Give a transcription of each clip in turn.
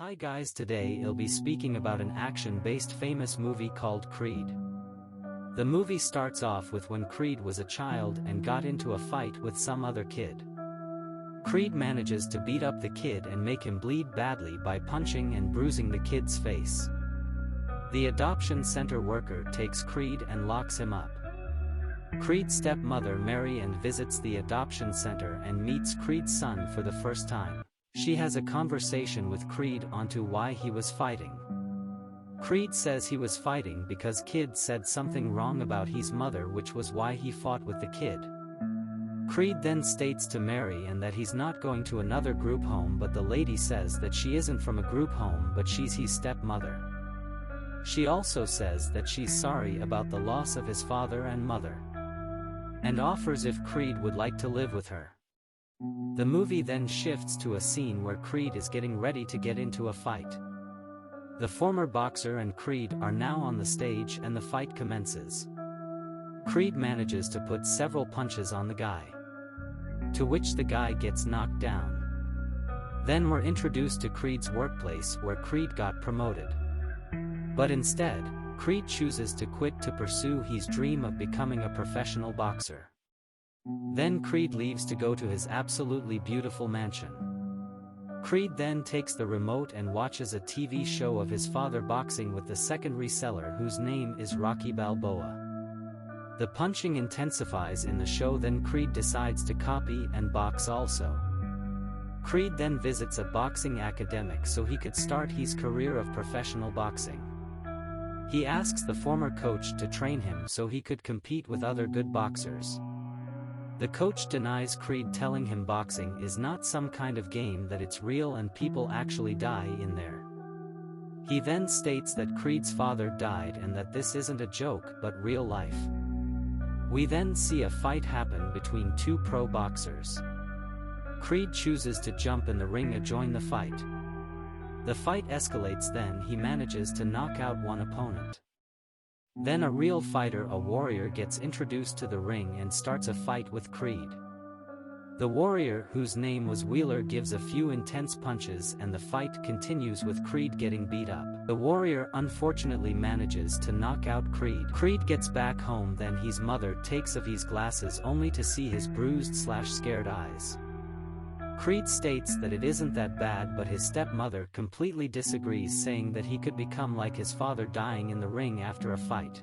Hi guys, today I'll be speaking about an action-based famous movie called Creed. The movie starts off with when Creed was a child and got into a fight with some other kid. Creed manages to beat up the kid and make him bleed badly by punching and bruising the kid's face. The adoption center worker takes Creed and locks him up. Creed's stepmother Mary visits the adoption center and meets Creed's son for the first time. She has a conversation with Creed onto why he was fighting. Creed says he was fighting because kid said something wrong about his mother, which was why he fought with the kid. Creed then states to Mary that he's not going to another group home, but the lady says that she isn't from a group home but she's his stepmother. She also says that she's sorry about the loss of his father and mother, and offers if Creed would like to live with her. The movie then shifts to a scene where Creed is getting ready to get into a fight. The former boxer and Creed are now on the stage and the fight commences. Creed manages to put several punches on the guy, to which the guy gets knocked down. Then we're introduced to Creed's workplace where Creed got promoted. But instead, Creed chooses to quit to pursue his dream of becoming a professional boxer. Then Creed leaves to go to his absolutely beautiful mansion. Creed then takes the remote and watches a TV show of his father boxing with the second reseller whose name is Rocky Balboa. The punching intensifies in the show, then Creed decides to copy and box also. Creed then visits a boxing academic so he could start his career of professional boxing. He asks the former coach to train him so he could compete with other good boxers. The coach denies Creed, telling him boxing is not some kind of game, that it's real and people actually die in there. He then states that Creed's father died and that this isn't a joke but real life. We then see a fight happen between two pro boxers. Creed chooses to jump in the ring to join the fight. The fight escalates, then he manages to knock out one opponent. Then a real fighter, a warrior, gets introduced to the ring and starts a fight with Creed. The warrior, whose name was Wheeler, gives a few intense punches and the fight continues with Creed getting beat up. The warrior unfortunately manages to knock out Creed. Creed gets back home, then his mother takes off his glasses only to see his bruised/scared eyes. Creed states that it isn't that bad, but his stepmother completely disagrees, saying that he could become like his father, dying in the ring after a fight.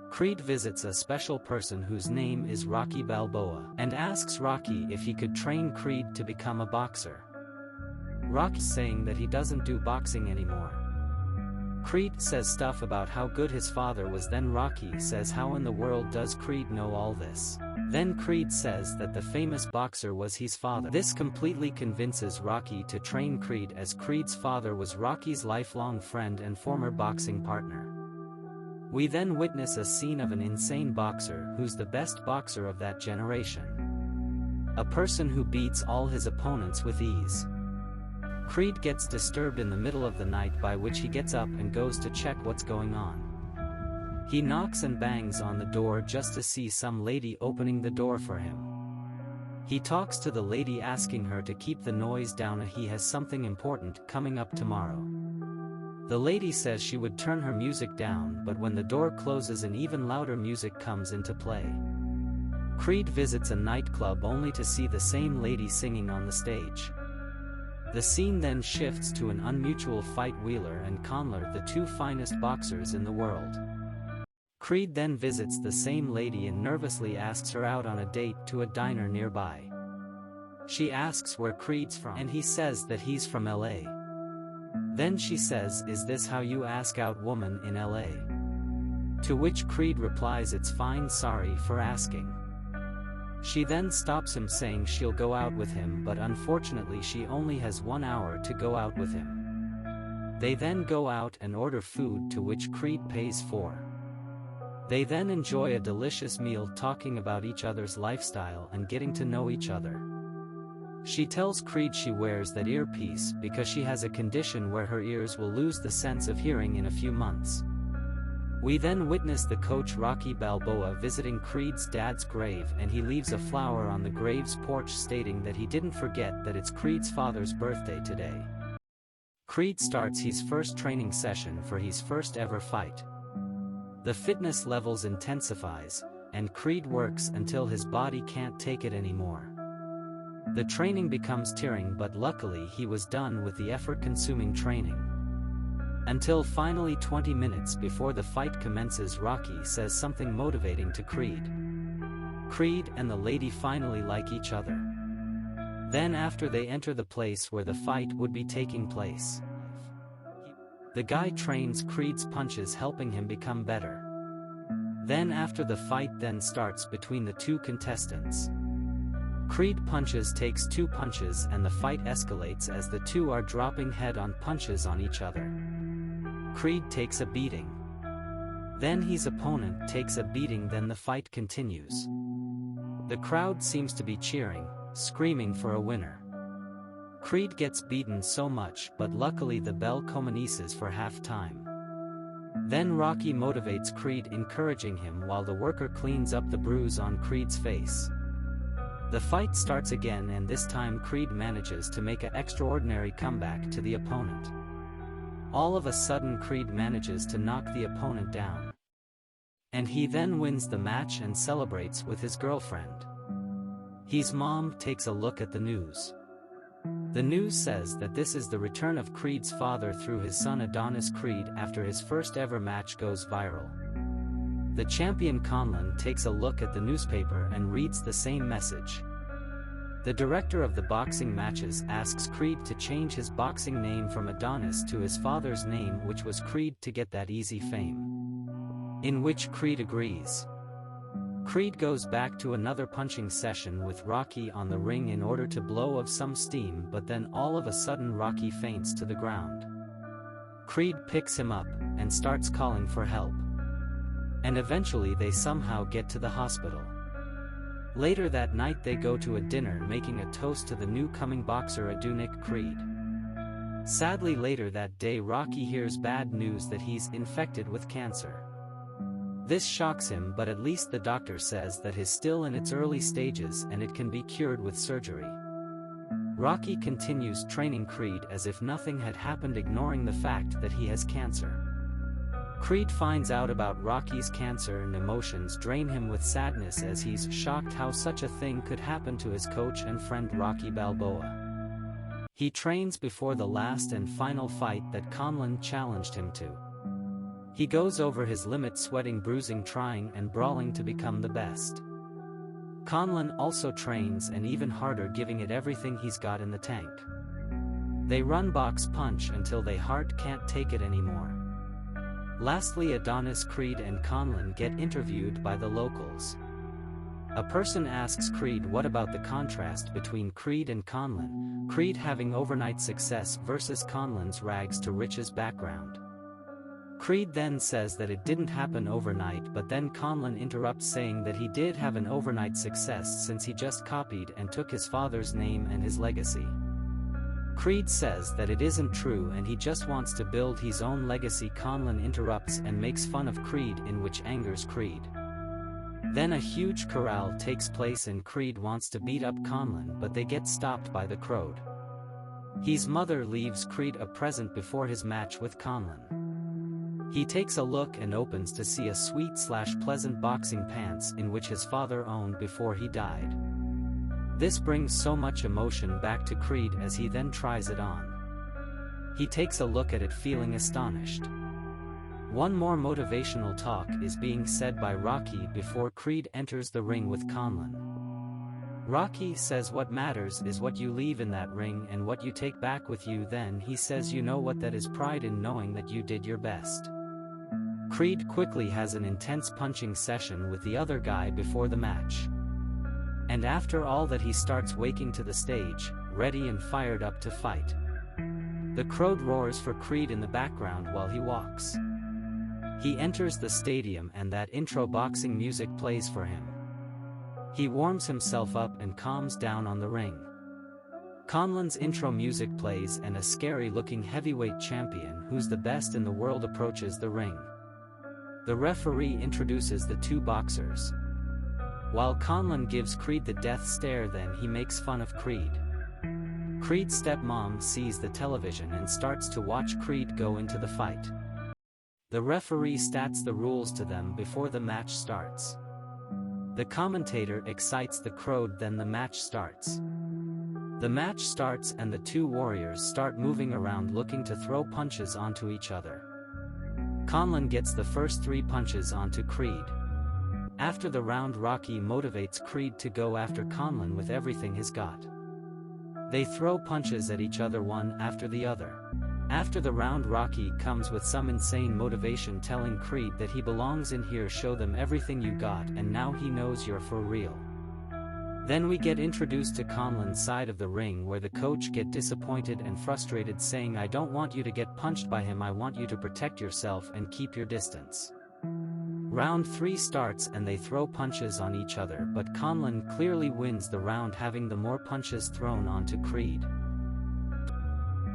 Creed visits a special person whose name is Rocky Balboa and asks Rocky if he could train Creed to become a boxer. Rocky saying that he doesn't do boxing anymore. Creed says stuff about how good his father was, then Rocky says how in the world does Creed know all this? Then Creed says that the famous boxer was his father. This completely convinces Rocky to train Creed, as Creed's father was Rocky's lifelong friend and former boxing partner. We then witness a scene of an insane boxer who's the best boxer of that generation. A person who beats all his opponents with ease. Creed gets disturbed in the middle of the night, by which he gets up and goes to check what's going on. He knocks and bangs on the door just to see some lady opening the door for him. He talks to the lady, asking her to keep the noise down, and he has something important coming up tomorrow. The lady says she would turn her music down, but when the door closes an even louder music comes into play. Creed visits a nightclub only to see the same lady singing on the stage. The scene then shifts to an unmutual fight, Wheeler and Conler, the two finest boxers in the world. Creed then visits the same lady and nervously asks her out on a date to a diner nearby. She asks where Creed's from and he says that he's from LA. Then she says, "Is this how you ask out woman in LA?" To which Creed replies, "It's fine, sorry for asking." She then stops him, saying she'll go out with him, but unfortunately she only has 1 hour to go out with him. They then go out and order food, to which Creed pays for. They then enjoy a delicious meal, talking about each other's lifestyle and getting to know each other. She tells Creed she wears that earpiece because she has a condition where her ears will lose the sense of hearing in a few months. We then witness the coach Rocky Balboa visiting Creed's dad's grave, and he leaves a flower on the grave's porch stating that he didn't forget that it's Creed's father's birthday today. Creed starts his first training session for his first ever fight. The fitness levels intensifies, and Creed works until his body can't take it anymore. The training becomes tiring, but luckily he was done with the effort-consuming training. Until finally 20 minutes before the fight commences, Rocky says something motivating to Creed. Creed and the lady finally like each other. Then after they enter the place where the fight would be taking place. The guy trains Creed's punches, helping him become better. Then after the fight then starts between the two contestants. Creed takes 2 punches and the fight escalates as the two are dropping head-on punches on each other. Creed takes a beating. Then his opponent takes a beating, then the fight continues. The crowd seems to be cheering, screaming for a winner. Creed gets beaten so much, but luckily the bell commences for half-time. Then Rocky motivates Creed, encouraging him while the worker cleans up the bruise on Creed's face. The fight starts again, and this time Creed manages to make an extraordinary comeback to the opponent. All of a sudden Creed manages to knock the opponent down. And he then wins the match and celebrates with his girlfriend. His mom takes a look at the news. The news says that this is the return of Creed's father through his son Adonis Creed after his first ever match goes viral. The champion Conlon takes a look at the newspaper and reads the same message. The director of the boxing matches asks Creed to change his boxing name from Adonis to his father's name, which was Creed, to get that easy fame. In which Creed agrees. Creed goes back to another punching session with Rocky on the ring in order to blow off some steam, but then all of a sudden Rocky faints to the ground. Creed picks him up and starts calling for help. And eventually they somehow get to the hospital. Later that night they go to a dinner making a toast to the new coming boxer Adonis Creed. Sadly later that day Rocky hears bad news that he's infected with cancer. This shocks him, but at least the doctor says that he's still in its early stages and it can be cured with surgery. Rocky continues training Creed as if nothing had happened, ignoring the fact that he has cancer. Creed finds out about Rocky's cancer and emotions drain him with sadness as he's shocked how such a thing could happen to his coach and friend Rocky Balboa. He trains before the last and final fight that Conlon challenged him to. He goes over his limit, sweating, bruising, trying and brawling to become the best. Conlon also trains and even harder, giving it everything he's got in the tank. They run box punch until they heart can't take it anymore. Lastly, Adonis Creed and Conlon get interviewed by the locals. A person asks Creed what about the contrast between Creed and Conlon, Creed having overnight success versus Conlon's rags to riches background. Creed then says that it didn't happen overnight, but then Conlon interrupts saying that he did have an overnight success since he just copied and took his father's name and his legacy. Creed says that it isn't true and he just wants to build his own legacy. Conlon interrupts and makes fun of Creed, in which angers Creed. Then a huge corral takes place and Creed wants to beat up Conlon, but they get stopped by the crowd. His mother leaves Creed a present before his match with Conlon. He takes a look and opens to see a sweet/pleasant boxing pants in which his father owned before he died. This brings so much emotion back to Creed as he then tries it on. He takes a look at it feeling astonished. One more motivational talk is being said by Rocky before Creed enters the ring with Conlon. Rocky says what matters is what you leave in that ring and what you take back with you. Then he says, you know what, that is pride in knowing that you did your best. Creed quickly has an intense punching session with the other guy before the match. And after all that he starts waking to the stage, ready and fired up to fight. The crowd roars for Creed in the background while he walks. He enters the stadium and that intro boxing music plays for him. He warms himself up and calms down on the ring. Conlon's intro music plays and a scary-looking heavyweight champion who's the best in the world approaches the ring. The referee introduces the two boxers. While Conlon gives Creed the death stare, then he makes fun of Creed. Creed's stepmom sees the television and starts to watch Creed go into the fight. The referee stats the rules to them before the match starts. The commentator excites the crowd, then the match starts. The match starts and the two warriors start moving around looking to throw punches onto each other. Conlan gets the first 3 punches onto Creed. After the round, Rocky motivates Creed to go after Conlan with everything he's got. They throw punches at each other one after the other. After the round, Rocky comes with some insane motivation telling Creed that he belongs in here, show them everything you got, and now he knows you're for real. Then we get introduced to Conlan's side of the ring, where the coach get disappointed and frustrated, saying, "I don't want you to get punched by him, I want you to protect yourself and keep your distance." Round 3 starts and they throw punches on each other, but Conlan clearly wins the round, having the more punches thrown onto Creed.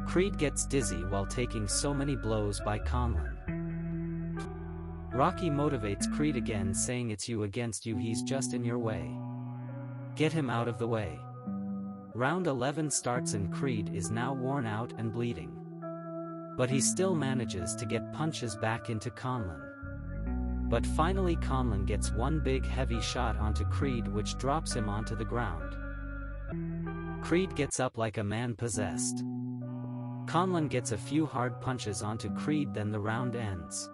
Creed gets dizzy while taking so many blows by Conlan. Rocky motivates Creed again, saying, "It's you against you, he's just in your way. Get him out of the way." Round 11 starts and Creed is now worn out and bleeding. But he still manages to get punches back into Conlan. But finally Conlan gets one big heavy shot onto Creed, which drops him onto the ground. Creed gets up like a man possessed. Conlan gets a few hard punches onto Creed, then the round ends.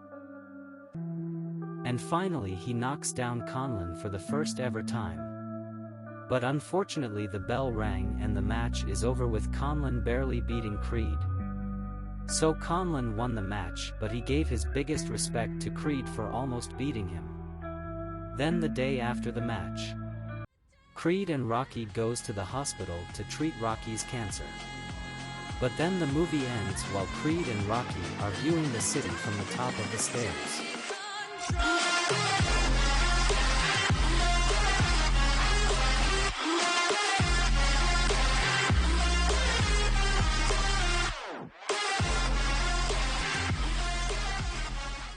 And finally he knocks down Conlan for the first ever time. But unfortunately the bell rang and the match is over, with Conlan barely beating Creed. So Conlan won the match, but he gave his biggest respect to Creed for almost beating him. Then the day after the match, Creed and Rocky goes to the hospital to treat Rocky's cancer. But then the movie ends while Creed and Rocky are viewing the city from the top of the stairs.